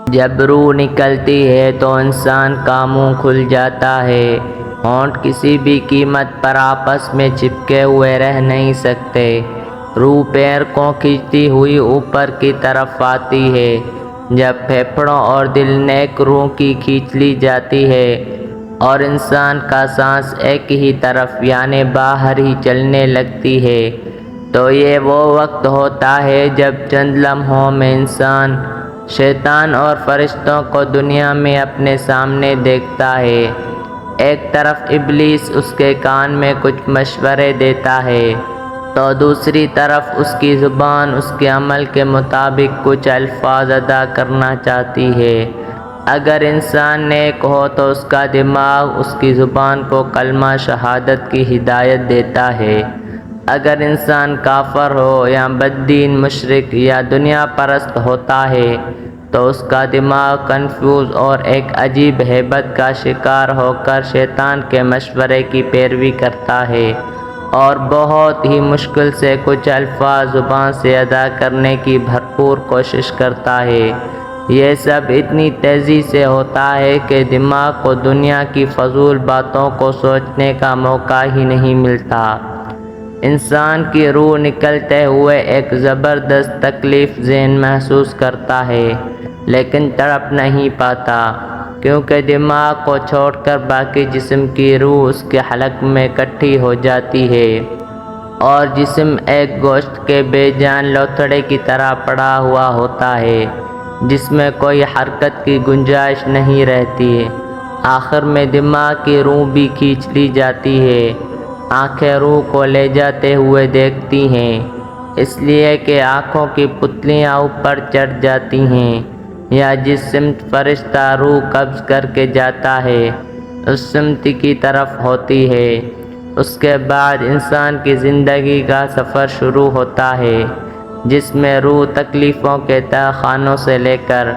جب روح نکلتی ہے تو انسان کا منہ کھل جاتا ہے، ہونٹ کسی بھی قیمت پر آپس میں چپکے ہوئے رہ نہیں سکتے۔ روح پیر کو کھینچتی ہوئی اوپر کی طرف آتی ہے۔ جب پھیپھڑوں اور دل نیک روح کی کھینچ لی جاتی ہے اور انسان کا سانس ایک ہی طرف یعنی باہر ہی چلنے لگتی ہے، تو یہ وہ وقت ہوتا ہے جب چند لمحوں میں انسان شیطان اور فرشتوں کو دنیا میں اپنے سامنے دیکھتا ہے۔ ایک طرف ابلیس اس کے کان میں کچھ مشورے دیتا ہے تو دوسری طرف اس کی زبان اس کے عمل کے مطابق کچھ الفاظ ادا کرنا چاہتی ہے۔ اگر انسان نیک ہو تو اس کا دماغ اس کی زبان کو کلمہ شہادت کی ہدایت دیتا ہے۔ اگر انسان کافر ہو یا بددین مشرک یا دنیا پرست ہوتا ہے تو اس کا دماغ کنفیوز اور ایک عجیب ہیبت کا شکار ہو کر شیطان کے مشورے کی پیروی کرتا ہے اور بہت ہی مشکل سے کچھ الفاظ زبان سے ادا کرنے کی بھرپور کوشش کرتا ہے۔ یہ سب اتنی تیزی سے ہوتا ہے کہ دماغ کو دنیا کی فضول باتوں کو سوچنے کا موقع ہی نہیں ملتا۔ انسان کی روح نکلتے ہوئے ایک زبردست تکلیف ذہن محسوس کرتا ہے، لیکن تڑپ نہیں پاتا، کیونکہ دماغ کو چھوڑ کر باقی جسم کی روح اس کے حلق میں اکٹھی ہو جاتی ہے اور جسم ایک گوشت کے بے جان لوتھڑے کی طرح پڑا ہوا ہوتا ہے جس میں کوئی حرکت کی گنجائش نہیں رہتی۔ آخر میں دماغ کی روح بھی کھینچ لی جاتی ہے۔ آنکھیں روح کو لے جاتے ہوئے دیکھتی ہیں، اس لیے کہ آنکھوں کی پتلیاں اوپر چڑھ جاتی ہیں، یا جس سمت فرشتہ روح قبض کر کے جاتا ہے اس سمت کی طرف ہوتی ہے۔ اس کے بعد انسان کی زندگی کا سفر شروع ہوتا ہے، جس میں روح تکلیفوں کے تہہ خانوں سے لے کر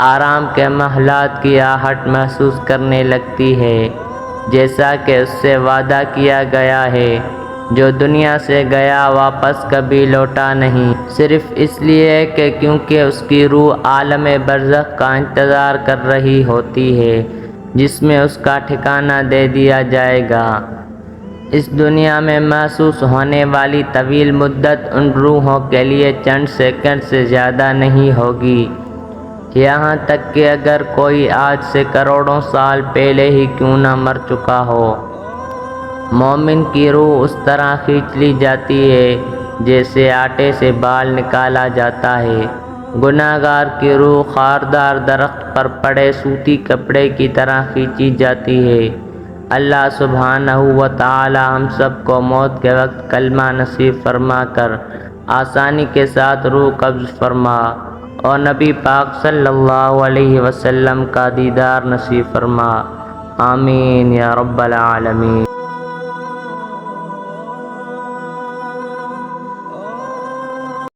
آرام کے محلات کی آہٹ محسوس کرنے لگتی ہے، جیسا کہ اس سے وعدہ کیا گیا ہے۔ جو دنیا سے گیا واپس کبھی لوٹا نہیں، صرف اس لیے کہ کیونکہ اس کی روح عالم برزخ کا انتظار کر رہی ہوتی ہے، جس میں اس کا ٹھکانہ دے دیا جائے گا۔ اس دنیا میں محسوس ہونے والی طویل مدت ان روحوں کے لیے چند سیکنڈ سے زیادہ نہیں ہوگی، یہاں تک کہ اگر کوئی آج سے کروڑوں سال پہلے ہی کیوں نہ مر چکا ہو۔ مومن کی روح اس طرح کھینچ لی جاتی ہے جیسے آٹے سے بال نکالا جاتا ہے۔ گناہگار کی روح خاردار درخت پر پڑے سوتی کپڑے کی طرح کھینچی جاتی ہے۔ اللہ سبحانہ و تعالی ہم سب کو موت کے وقت کلمہ نصیب فرما کر آسانی کے ساتھ روح قبض فرما اور نبی پاک صلی اللہ علیہ وسلم کا دیدار نصیب فرما۔ آمین یا رب العالمین۔